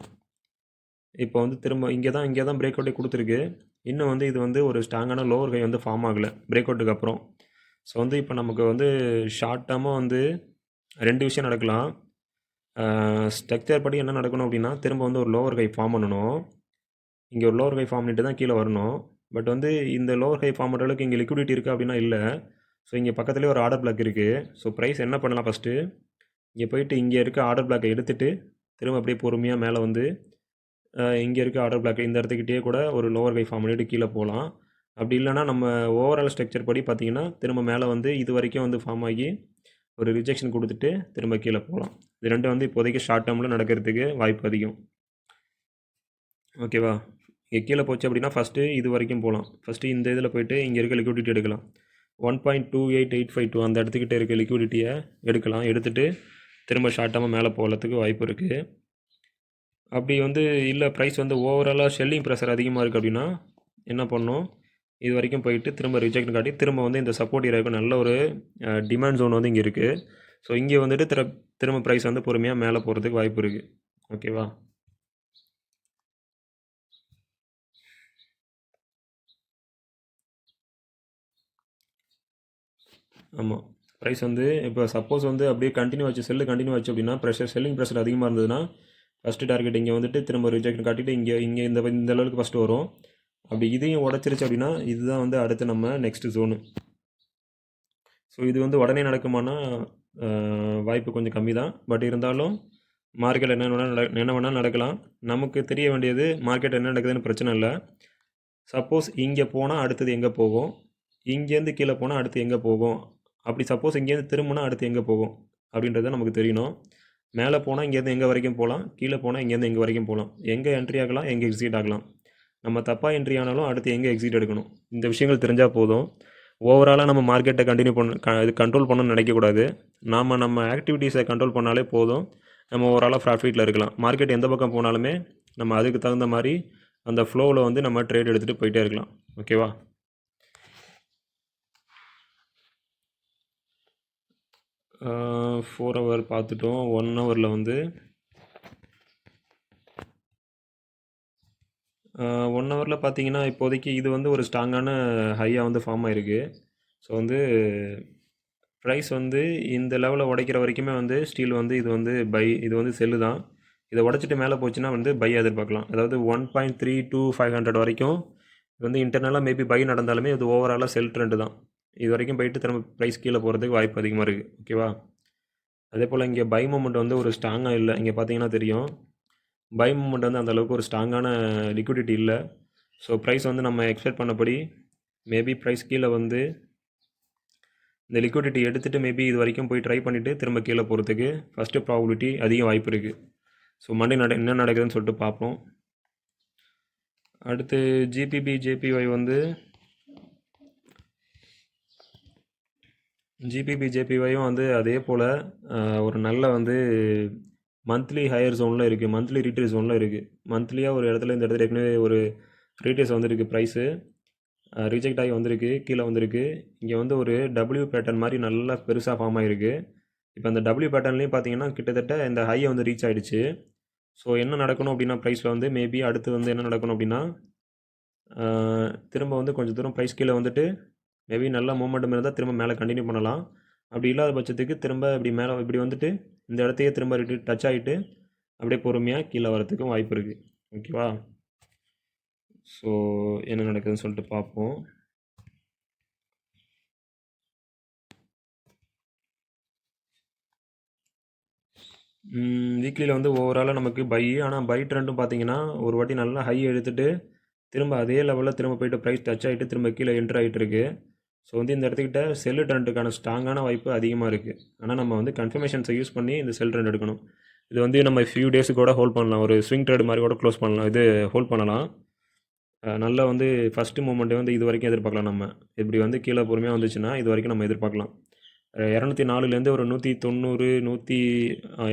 இப்போ வந்து திரும்ப இங்கே தான் பிரேக் அவுட்டே கொடுத்துருக்கு. இன்னும் வந்து இது வந்து ஒரு ஸ்ட்ராங்கான லோவர் ஹை வந்து ஃபார்ம் ஆகலை பிரேக் அவுட்டுக்கு அப்புறம். ஸோ வந்து இப்போ நமக்கு வந்து ஷார்ட் டேர்மாக வந்து 2 விஷயம் நடக்கலாம். ஸ்ட்ரக்சர் படி என்ன நடக்கணும் அப்படின்னா திரும்ப வந்து ஒரு லோவர் ஹை ஃபார்ம் பண்ணணும். இங்கே ஒரு லோவர் ஹை ஃபார்ம் பண்ணிட்டு தான் கீழே வரணும். பட் வந்து இந்த லோவர் ஹை ஃபார்ம் பண்ணுற அளவுக்கு இங்கே லிக்விடிட்டி இருக்குது அப்படின்னா இல்லை. ஸோ இங்கே பக்கத்துலேயே ஒரு ஆர்டர் பிளாக் இருக்குது. ஸோ ப்ரைஸ் என்ன பண்ணலாம், ஃபஸ்ட்டு இங்கே போயிட்டு இங்கே இருக்க ஆர்டர் பிளாக்கை எடுத்துகிட்டு திரும்ப அப்படியே பொறுமையாக மேலே வந்து இங்கே இருக்க ஆர்டர் பிளாக் இந்த இடத்துக்கிட்டே கூட ஒரு லோவர் ஹை ஃபார்ம் பண்ணிவிட்டு கீழே போகலாம். அப்படி இல்லைனா நம்ம ஓவரால் ஸ்ட்ரக்சர் படி பார்த்திங்கன்னா திரும்ப மேலே வந்து இது வரைக்கும் வந்து ஃபார்ம் ஆகி ஒரு ரிஜெக்ஷன் கொடுத்துட்டு திரும்ப கீழே போகலாம். இது ரெண்டும் வந்து இப்போதைக்கு ஷார்ட் டேர்மில் நடக்கிறதுக்கு வாய்ப்பு அதிகம். ஓகேவா? இங்கே கீழே போச்சு அப்படின்னா ஃபஸ்ட்டு இது வரைக்கும் போகலாம். ஃபஸ்ட்டு இந்த இதில் போய்ட்டு இங்கே இருக்க லிக்விடிட்டி எடுக்கலாம். 1.28852 அந்த இடத்துக்கிட்ட இருக்க லிக்விடிட்டியை எடுக்கலாம். எடுத்துகிட்டு திரும்ப ஷார்ட் டேர்மாக மேலே போகிறதுக்கு வாய்ப்பு இருக்குது. அப்படி வந்து இல்லை ப்ரைஸ் வந்து ஓவராலாக ஷெல்லிங் ப்ரெஷர் அதிகமாக இருக்குது அப்படின்னா என்ன பண்ணணும், இது வரைக்கும் போயிட்டு திரும்ப ரிஜெக்ட் காட்டி திரும்ப வந்து இந்த சப்போர்ட் ஏரியாவுக்கு நல்ல ஒரு டிமாண்ட் ஜோன் வந்து இங்கே இருக்குது. ஸோ இங்கே வந்துட்டு திரும்ப ப்ரைஸ் வந்து பொறுமையாக மேலே போகிறதுக்கு வாய்ப்பு இருக்குது. ஓகேவா? ஆமாம், ப்ரைஸ் வந்து இப்போ சப்போஸ் வந்து அப்படியே கண்டினியூ ஆச்சு, கண்டினியூ ஆச்சு அப்படின்னா ஷெல்லிங் ப்ரெஷர் அதிகமாக இருந்ததுன்னா ஃபஸ்ட்டு டார்கெட் இங்கே வந்துட்டு திரும்ப ரிஜெக்ட் காட்டிட்டு இங்கே இங்கே இந்த லெவலுக்கு ஃபஸ்ட்டு வரும். அப்படி இதையும் உடச்சிருச்சு அப்படின்னா இதுதான் வந்து அடுத்து நம்ம நெக்ஸ்ட் ஜோனு. ஸோ இது வந்து உடனே நடக்குமானா வாய்ப்பு கொஞ்சம் கம்மி தான். பட் இருந்தாலும் மார்க்கெட் என்ன வேணாலும் நடக்கலாம். நமக்கு தெரிய வேண்டியது மார்க்கெட் என்ன நடக்குதுன்னு பிரச்சனை இல்லை. சப்போஸ் இங்கே போனால் அடுத்தது எங்கே போகும், இங்கேருந்து கீழே போனால் அடுத்து எங்கே போகும், அப்படி சப்போஸ் இங்கேருந்து திரும்பினா அடுத்து எங்கே போகும் அப்படின்றத நமக்கு தெரியணும். மேலே போனால் இங்கேருந்து எங்கே வரைக்கும் போகலாம், கீழே போனால் இங்கேருந்து எங்கே வரைக்கும் போகலாம், எங்கே என்ட்ரி ஆகலாம், எங்கே எக்ஸிட் ஆகலாம், நம்ம தப்பாக என்ட்ரி ஆனாலும் அடுத்து எங்கே எக்ஸிட் எடுக்கணும், இந்த விஷயங்கள் தெரிஞ்சால் போதும். ஓவராலாக நம்ம மார்க்கெட்டை இது கண்ட்ரோல் பண்ணணும்னு நினைக்கக்கூடாது. நம்ம ஆக்டிவிட்டீஸை கண்ட்ரோல் பண்ணாலே போதும், நம்ம ஓவராலாக ப்ராஃபிட்டில் இருக்கலாம். மார்க்கெட் எந்த பக்கம் போனாலுமே நம்ம அதுக்கு தகுந்த மாதிரி அந்த ஃப்ளோவில் வந்து நம்ம ட்ரேட் எடுத்துகிட்டு போயிட்டே இருக்கலாம். ஓகேவா? 4 ஹவர் பார்த்துட்டோம். 1 ஹவரில் வந்து 1 ஹவரில் பார்த்தீங்கன்னா இப்போதைக்கு இது வந்து ஒரு ஸ்ட்ராங்கான ஹையாக வந்து ஃபார்ம் ஆகிருக்கு. ஸோ வந்து ப்ரைஸ் வந்து இந்த லெவலில் உடைக்கிற வரைக்குமே வந்து ஸ்டீல் வந்து இது வந்து செல்லு தான். இதை உடச்சிட்டு மேலே போச்சுன்னா வந்து பை எதிர்பார்க்கலாம். அதாவது 1.32500 வரைக்கும் இது வந்து இன்டர்னலாக மேபி பை நடந்தாலுமே இது ஓவராலாக செல் ட்ரெண்டு தான். இது வரைக்கும் போயிட்டு திரும்ப ப்ரைஸ் கீழே போகிறதுக்கு வாய்ப்பு அதிகமாக இருக்குது. ஓகேவா? அதே போல் இங்கே பை மூமெண்ட் வந்து ஒரு ஸ்ட்ராங்காக இல்லை. இங்கே பார்த்தீங்கன்னா தெரியும், பை மூமெண்ட் வந்து அந்தளவுக்கு ஒரு ஸ்ட்ராங்கான லிக்விடிட்டி இல்லை. ஸோ ப்ரைஸ் வந்து நம்ம எக்ஸ்பெக்ட் பண்ணபடி மேபி ப்ரைஸ் கீழே வந்து இந்த லிக்விடிட்டி எடுத்துகிட்டு மேபி இது வரைக்கும் போய் ட்ரை பண்ணிவிட்டு திரும்ப கீழே போகிறதுக்கு ஃபஸ்ட்டு ப்ராபபிலிட்டி அதிக வாய்ப்பு இருக்குது. ஸோ மண்டே என்ன நடக்குதுன்னு சொல்லிட்டு பார்ப்போம். அடுத்து ஜேபிஒய் வந்து ஜேபிஒயும் வந்து அதே போல் ஒரு நல்ல வந்து மந்த்லி ஹையர் ஜோனில் இருக்குது, மந்த்லி ரீட்ரேஸ் ஜோனில் இருக்குது. மந்த்லியாக ஒரு இடத்துல இந்த இடத்துல ஏற்கனவே ஒரு ரீட்ரேஸ் வந்துருக்கு, ப்ரைஸு ரிஜெக்ட் ஆகி வந்திருக்கு, கீழே வந்திருக்கு. இங்கே வந்து ஒரு டபிள்யூ பேட்டர்ன் மாதிரி நல்லா பெருசாக ஃபார்ம் ஆகிருக்கு. இப்போ அந்த டபிள்யூ பேட்டர்ன்லேயும் பார்த்தீங்கன்னா கிட்டத்தட்ட இந்த ஹையை வந்து ரீச் ஆகிடுச்சு. ஸோ என்ன நடக்கணும் அப்படின்னா ப்ரைஸில் வந்து மேபி அடுத்து வந்து என்ன நடக்கணும் அப்படின்னா திரும்ப வந்து கொஞ்சம் தூரம் ப்ரைஸ் கீழே வந்துட்டு மேபி நல்ல மூமெண்டம் இருந்தால் திரும்ப மேலே கண்டினியூ பண்ணலாம். அப்படி இல்லாத பட்சத்துக்கு திரும்ப இப்படி மேலே இப்படி வந்துட்டு இந்த இடத்தையே திரும்ப டச் ஆகிட்டு அப்படியே பொறுமையாக கீழே வரத்துக்கும் வாய்ப்பு இருக்குது. ஓகேவா? ஸோ என்ன நடக்குதுன்னு சொல்லிட்டு பார்ப்போம். வீக்லியில் வந்து ஓவராலாக நமக்கு பை, ஆனால் பை ட்ரெண்டும் பார்த்தீங்கன்னா ஒரு வாட்டி நல்லா ஹை எடுத்துகிட்டு திரும்ப அதே லெவலில் திரும்ப போயிட்டு ப்ரைஸ் டச் ஆகிட்டு திரும்ப கீழே என்ட்ரு ஆகிட்டு இருக்கு. ஸோ வந்து இந்த இடத்துக்கிட்ட செல்லு ட்ரெண்டுக்கான ஸ்ட்ராங்கான வாய்ப்பு அதிகமாக இருக்குது. ஆனால் நம்ம வந்து கன்ஃபர்மேஷன்ஸை யூஸ் பண்ணி இந்த செல் ட்ரெண்ட் எடுக்கணும். இது வந்து நம்ம ஃபியூ டேஸுக்கு கூட ஹோல்ட் பண்ணலாம். ஒரு ஸ்விங் ட்ரேட் மாதிரி கூட க்ளோஸ் பண்ணலாம், இது ஹோல்ட் பண்ணலாம். நல்லா வந்து ஃபஸ்ட்டு மூமெண்ட்டை வந்து இது வரைக்கும் எதிர்பார்க்கலாம். நம்ம இப்படி வந்து கீழே பொறுமையாக வந்துச்சுன்னா இது வரைக்கும் நம்ம எதிர்பார்க்கலாம். 204லேருந்து ஒரு 190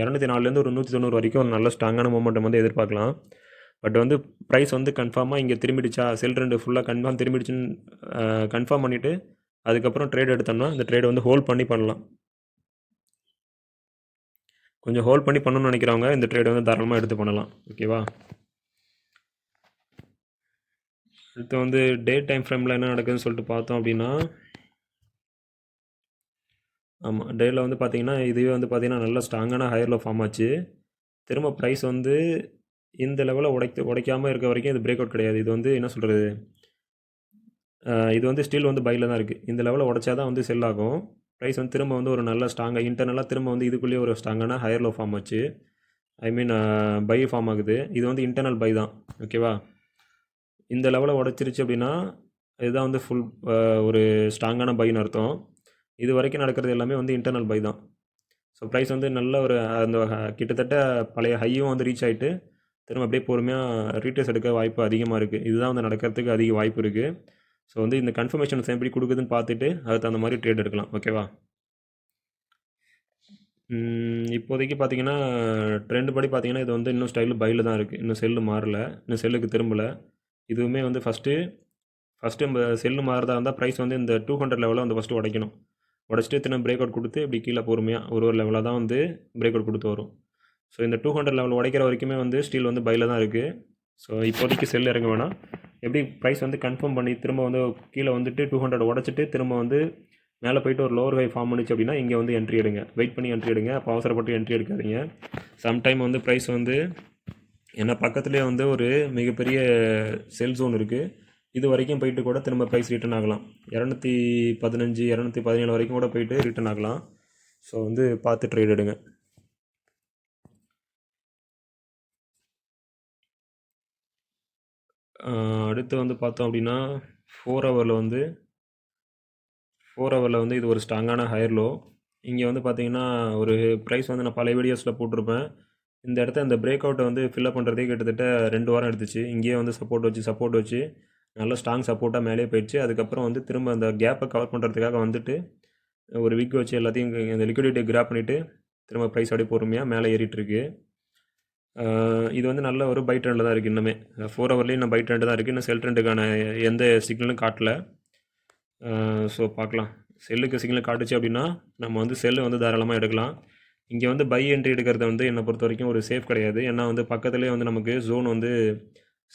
204லேருந்து ஒரு 190 வரைக்கும் ஒரு நல்ல ஸ்ட்ராங்கான மூமெண்ட்டை வந்து எதிர்பார்க்கலாம். பட் வந்து ப்ரைஸ் வந்து கன்ஃபார்மாக இங்கே திரும்பிடுச்சா, செல் ட்ரெண்டு ஃபுல்லாக கன்ஃபார்ம் திரும்பிடுச்சுன்னு கன்ஃபார்ம் பண்ணிவிட்டு அதுக்கப்புறம் ட்ரேட் எடுத்தோம்னா இந்த ட்ரேட் வந்து ஹோல்ட் பண்ணி பண்ணலாம். கொஞ்சம் ஹோல்ட் பண்ணி பண்ணணும்னு நினைக்கிறவங்க இந்த ட்ரேட் வந்து தாராளமாக எடுத்து பண்ணலாம். ஓகேவா? அடுத்து வந்து டே டைம் ஃப்ரேமில் என்ன நடக்குதுன்னு சொல்லிட்டு பார்த்தோம் அப்படின்னா, ஆமாம், டேயில் வந்து பார்த்தீங்கன்னா இதுவே வந்து பார்த்தீங்கன்னா நல்ல ஸ்ட்ராங்கான ஹையரில் ஃபார்ம் ஆச்சு. திரும்ப ப்ரைஸ் வந்து இந்த லெவலில் உடைக்காமல் இருக்க வரைக்கும் இது பிரேக் அவுட் கிடையாது. இது வந்து என்ன சொல்கிறது, இது வந்து ஸ்டில் வந்து பையில் தான் இருக்குது. இந்த லெவலில் உடைச்சா தான் வந்து செல் ஆகும். ப்ரைஸ் வந்து திரும்ப வந்து ஒரு நல்ல ஸ்ட்ராங்காக இன்டர்னலாக திரும்ப வந்து இதுக்குள்ளேயே ஒரு ஸ்ட்ராங்கான ஹையர் லோ ஃபார்ம் ஆச்சு. ஐ மீன் பை ஃபார்ம் ஆகுது. இது வந்து இன்டர்னல் பை தான். ஓகேவா? இந்த லெவலை உடச்சிருச்சு அப்படின்னா இதுதான் வந்து ஃபுல் ஒரு ஸ்ட்ராங்கான பைன்னு அர்த்தம். இது வரைக்கும் நடக்கிறது எல்லாமே வந்து இன்டர்னல் பை தான். ஸோ ப்ரைஸ் வந்து நல்ல ஒரு அந்த கிட்டத்தட்ட பழைய ஹையும் வந்து ரீச் ஆகிட்டு திரும்ப அப்படியே பொறுமையாக ரீட்டர்ஸ் எடுக்க வாய்ப்பு அதிகமாக இருக்குது. இதுதான் வந்து நடக்கிறதுக்கு அதிக வாய்ப்பு இருக்குது. ஸோ வந்து இந்த கன்ஃபர்மேஷன்ஸ் எப்படி கொடுக்குதுன்னு பார்த்துட்டு அதுக்கு தகுந்த மாதிரி ட்ரேட் எடுக்கலாம். ஓகேவா? இப்போதைக்கு பார்த்தீங்கன்னா ட்ரெண்ட் படி பார்த்தீங்கன்னா இது வந்து இன்னும் ஸ்டைலு பையில் தான் இருக்குது. இன்னும் செல்லு மாறல, இன்னும் செல்லுக்கு திரும்பலை. இதுவுமே வந்து ஃபஸ்ட்டு நம்ம செல்லு மாறுறதா இருந்தால் ப்ரைஸ் வந்து இந்த 200 லெவலில் வந்து ஃபஸ்ட்டு உடைக்கணும். உடச்சிட்டு திரும்ப பிரேக் அவுட் கொடுத்து இப்படி கீழே பொறுமையாக ஒரு லெவலாக தான் வந்து பிரேக் அவுட் கொடுத்து வரும். ஸோ இந்த 200 லெவல் உடைக்கிற வரைக்குமே வந்து ஸ்டீல் வந்து பையில் தான் இருக்குது. ஸோ இப்போதைக்கு செல் இறங்க வேணாம். எப்படி ப்ரைஸ் வந்து கன்ஃபார்ம் பண்ணி திரும்ப வந்து கீழே வந்துட்டு 200 உடச்சிட்டு திரும்ப வந்து மேலே போயிட்டு ஒரு லோவர் ஹை ஃபார்ம் பண்ணிச்சு அப்படின்னா இங்கே வந்து என்ட்ரி எடுங்க. வெயிட் பண்ணி என்ட்ரி எடுங்க. அப்போ அவசரப்பட்டு என்ட்ரி எடுக்காதீங்க. சம்டைம் வந்து ப்ரைஸ் வந்து ஏன்னா பக்கத்துலேயே வந்து ஒரு மிகப்பெரிய செல் ஜோன் இருக்குது. இது வரைக்கும் போயிட்டு கூட திரும்ப ப்ரைஸ் ரிட்டர்ன் ஆகலாம். 215 217 வரைக்கும் கூட போயிட்டு ரிட்டர்ன் ஆகலாம். ஸோ வந்து பார்த்து ட்ரேட் எடுங்க. அடுத்து வந்து பார்த்தோம் அப்படின்னா 4 ஹவரில் வந்து இது ஒரு ஸ்ட்ராங்கான ஹையர் லோ. இங்கே வந்து பார்த்தீங்கன்னா ஒரு ப்ரைஸ் வந்து நான் பழைய வீடியோஸில் போட்டிருப்பேன். இந்த இடத்த இந்த பிரேக் அவுட்டை வந்து ஃபில்அப் பண்ணுறதே கிட்டத்தட்ட 2 வாரம் எடுத்துச்சு. இங்கேயே வந்து சப்போர்ட் வச்சு நல்ல ஸ்ட்ராங் சப்போர்ட்டாக மேலே போயிடுச்சு. அதுக்கப்புறம் வந்து திரும்ப அந்த கேப்பை கவர் பண்ணுறதுக்காக வந்துட்டு ஒரு விக் வச்சு எல்லாத்தையும் இந்த லிக்விடிட்டியை கிராப் பண்ணிவிட்டு திரும்ப ப்ரைஸ் அப்படியே பொறுமையாக மேலே ஏறிட்டுருக்கு. இது வந்து நல்ல ஒரு பை ட்ரெண்டில் தான் இருக்குது. இன்னுமே 4 ஹவர்லேயும் இன்னும் பை ட்ரெண்டு தான் இருக்குது. இன்னும் செல் ட்ரெண்டுக்கான எந்த சிக்னலும் காட்டல. ஸோ பார்க்கலாம். செல்லுக்கு சிக்னல் காட்டுச்சு அப்படின்னா நம்ம வந்து செல்லு வந்து தாராளமாக எடுக்கலாம். இங்கே வந்து பை என்ட்ரி எடுக்கிறது வந்து என்னை பொறுத்த வரைக்கும் ஒரு சேஃப் கிடையாது. ஏன்னா வந்து பக்கத்துலேயே வந்து நமக்கு ஜோன் வந்து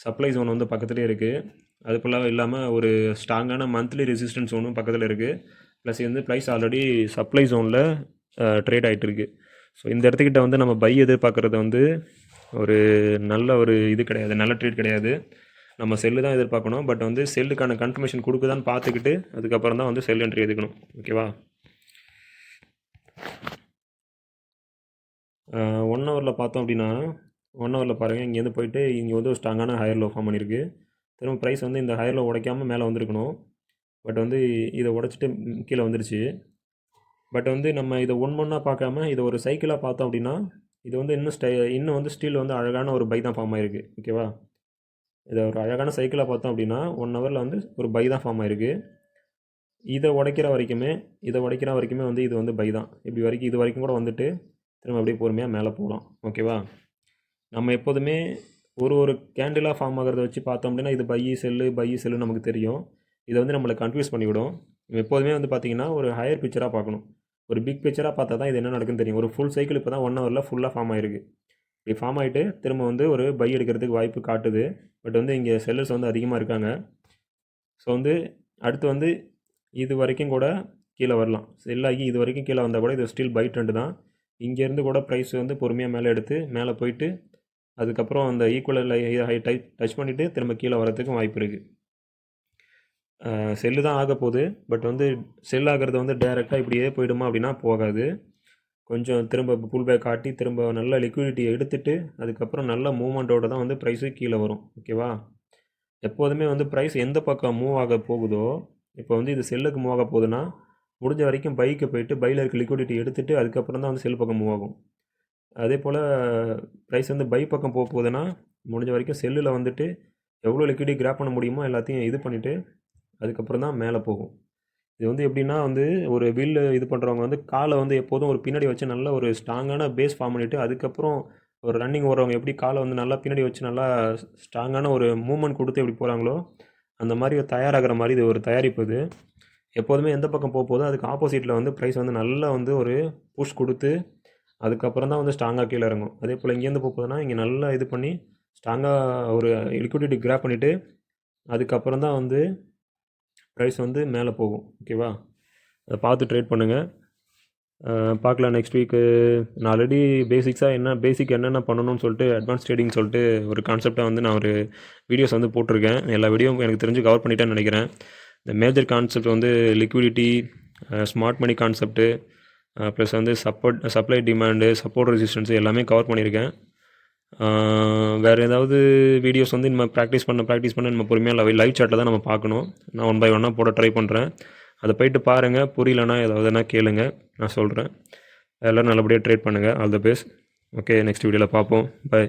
சப்ளை ஜோன் வந்து பக்கத்துலேயே இருக்குது. அது ஃபுல்லாக இல்லாமல் ஒரு ஸ்ட்ராங்கான மந்த்லி ரெசிஸ்டன்ஸ் ஜோனும் பக்கத்தில் இருக்குது. ப்ளஸ் வந்து ப்ரைஸ் ஆல்ரெடி சப்ளை ஜோனில் ட்ரேட் ஆகிட்டு இருக்குது. ஸோ இந்த இடத்துக்கிட்ட வந்து நம்ம பை எதிர்பார்க்குறது வந்து ஒரு நல்ல ஒரு இது கிடையாது, நல்ல ட்ரேட் கிடையாது. நம்ம செல்லு தான் எதிர்பார்க்கணும். பட் வந்து செல்லுக்கான கன்ஃபர்மேஷன் கொடுக்குதான்னு பார்த்துக்கிட்டு அதுக்கப்புறம் தான் வந்து செல் என்ட்ரி எடுக்கணும். ஓகேவா? 1 ஹவரில் பார்த்தோம் அப்படின்னா 1 ஹவரில் பாருங்கள், இங்கேருந்து போயிட்டு இங்கே வந்து ஒரு ஸ்ட்ராங்கான ஹையர் லோ ஃபார்ம் பண்ணியிருக்கு. திரும்ப ப்ரைஸ் வந்து இந்த ஹையர் லோ உடைக்காமல் மேலே வந்திருக்கணும். பட் வந்து இதை உடச்சிட்டு கீழே வந்துருச்சு. பட் வந்து நம்ம இதை ஒன்றா பார்க்காம இதை ஒரு சைக்கிளாக பார்த்தோம் அப்படின்னா இது வந்து இன்னும் வந்து ஸ்டீல் வந்து அழகான ஒரு பை தான் ஃபார்ம் ஆயிருக்கு. ஓகேவா? இதை ஒரு அழகான சைக்கிளாக பார்த்தோம் அப்படின்னா 1 ஹவரில் வந்து ஒரு பை தான் ஃபார்ம் ஆயிருக்கு. இதை உடைக்கிற வரைக்குமே வந்து இது வந்து பை தான். இது வரைக்கும் கூட வந்துட்டு திரும்ப அப்படியே பொறுமையாக மேலே போகலாம். ஓகேவா? நம்ம எப்போதுமே ஒரு கேண்டிலாக ஃபார்ம் ஆகிறத வச்சு பார்த்தோம் அப்படின்னா இது பை செல்லு நமக்கு தெரியும். இதை வந்து நம்மளை கன்ஃபியூஸ் பண்ணிவிடும். எப்போதுமே வந்து பார்த்திங்கன்னா ஒரு ஹையர் பிக்சராக பார்க்கணும். ஒரு பிக் பிக்சராக பார்த்தா தான் இது என்ன நடக்குன்னு தெரியும். ஒரு ஃபுல் சைக்கிள் இப்போ தான் 1 ஹவரில் ஃபுல்லாக ஃபார்ம் ஆகிருக்கு. இப்படி ஃபார்ம் ஆகிட்டு திரும்ப வந்து ஒரு பை எடுக்கிறதுக்கு வாய்ப்பு காட்டுது. பட் வந்து இங்கே செல்லர்ஸ் வந்து அதிகமாக இருக்காங்க. ஸோ வந்து அடுத்து வந்து இது வரைக்கும் கூட கீழே வரலாம். செல் ஆகி இது வரைக்கும் கீழே வந்தால் கூட இது ஸ்டில் பை ட்ரெண்ட் தான். இங்கேருந்து கூட ப்ரைஸ் வந்து பொறுமையாக மேலே எடுத்து மேலே போயிட்டு அதுக்கப்புறம் அந்த ஈக்குவல் ஹை டச் பண்ணிவிட்டு திரும்ப கீழே வரதுக்கும் வாய்ப்பு இருக்குது. செல்லு தான் ஆக போகுது. பட் வந்து செல் ஆகிறது வந்து டைரெக்டாக இப்படியே போயிடுமா அப்படின்னா போகாது. கொஞ்சம் திரும்ப புல் பேக் காட்டி திரும்ப நல்ல லிக்விடிட்டியை எடுத்துகிட்டு அதுக்கப்புறம் நல்ல மூவ்மெண்ட்டோட தான் வந்து ப்ரைஸு கீழே வரும். ஓகேவா? எப்போதுமே வந்து ப்ரைஸ் எந்த பக்கம் மூவ் ஆக போகுதோ, இப்போ வந்து இது செல்லுக்கு மூவ் ஆக போகுதுன்னா முடிஞ்ச வரைக்கும் பைக்கு போயிட்டு பையில் இருக்க லிக்விடிட்டி எடுத்துகிட்டு அதுக்கப்புறம் தான் வந்து செல் பக்கம் மூவ் ஆகும். அதே போல் ப்ரைஸ் வந்து பை பக்கம் போக போகுதுன்னா முடிஞ்ச வரைக்கும் செல்லில் வந்துட்டு எவ்வளோ லிக்விடிட்டி கிராப் பண்ண முடியுமோ எல்லாத்தையும் இது பண்ணிவிட்டு அதுக்கப்புறம் தான் மேலே போகும். இது வந்து எப்படின்னா வந்து ஒரு வீல் இது பண்ணுறவங்க வந்து காலை வந்து எப்போதும் ஒரு பின்னாடி வச்சு நல்ல ஒரு ஸ்ட்ராங்கான பேஸ் ஃபார்ம் பண்ணிவிட்டு அதுக்கப்புறம் ஒரு ரன்னிங் ஓடுறவங்க எப்படி காலை வந்து நல்லா பின்னாடி வச்சு நல்லா ஸ்ட்ராங்கான ஒரு மூவ்மெண்ட் கொடுத்து எப்படி போகிறாங்களோ அந்த மாதிரி தயாராகிற மாதிரி இது ஒரு தயாரிப்பு. இது எப்போதுமே எந்த பக்கம் போக போதும் அதுக்கு ஆப்போசிட்டில் வந்து ப்ரைஸ் வந்து நல்லா வந்து ஒரு புஷ் கொடுத்து அதுக்கப்புறம் தான் வந்து ஸ்ட்ராங்காக கீழே இறங்கும். அதே போல் இங்கேருந்து போகுதுன்னா இங்கே நல்லா இது பண்ணி ஸ்ட்ராங்காக ஒரு லிக்விடிட்டி கிராப் பண்ணிவிட்டு அதுக்கப்புறம் தான் வந்து ப்ரைஸ் வந்து மேலே போகும். ஓகேவா? அதை பார்த்து ட்ரேட் பண்ணுங்கள். பார்க்கலாம் நெக்ஸ்ட் வீக்கு. நான் ஆல்ரெடி பேசிக் என்னென்ன பண்ணணும்னு சொல்லிட்டு அட்வான்ஸ் ட்ரேடிங் சொல்லிட்டு ஒரு கான்செப்டாக வந்து நான் ஒரு வீடியோஸ் வந்து போட்டிருக்கேன். எல்லா வீடியோவும் எனக்கு தெரிஞ்சு கவர் பண்ணிட்டேன்னு நினைக்கிறேன். இந்த மேஜர் கான்செப்ட் வந்து liquidity, smart money concept, plus வந்து சப்ளை டிமாண்டு, சப்போர்ட் ரெசிஸ்டன்ஸு எல்லாமே கவர் பண்ணியிருக்கேன். வேறு ஏதாவது வீடியோஸ் வந்து நம்ம ப்ராக்டிஸ் பண்ண நம்ம பொறுமையாக லைவ் சாட்டில் தான் நம்ம பார்க்கணும். நான் 1 by 1 போட ட்ரை பண்ணுறேன். அதை போய்ட்டு பாருங்கள். புரியலன்னா ஏதாவதுனா கேளுங்க, நான் சொல்கிறேன். எல்லோரும் நல்லபடியாக ட்ரேட் பண்ணுங்கள். All the best. Okay, next வீடியோவில் பார்ப்போம். பை.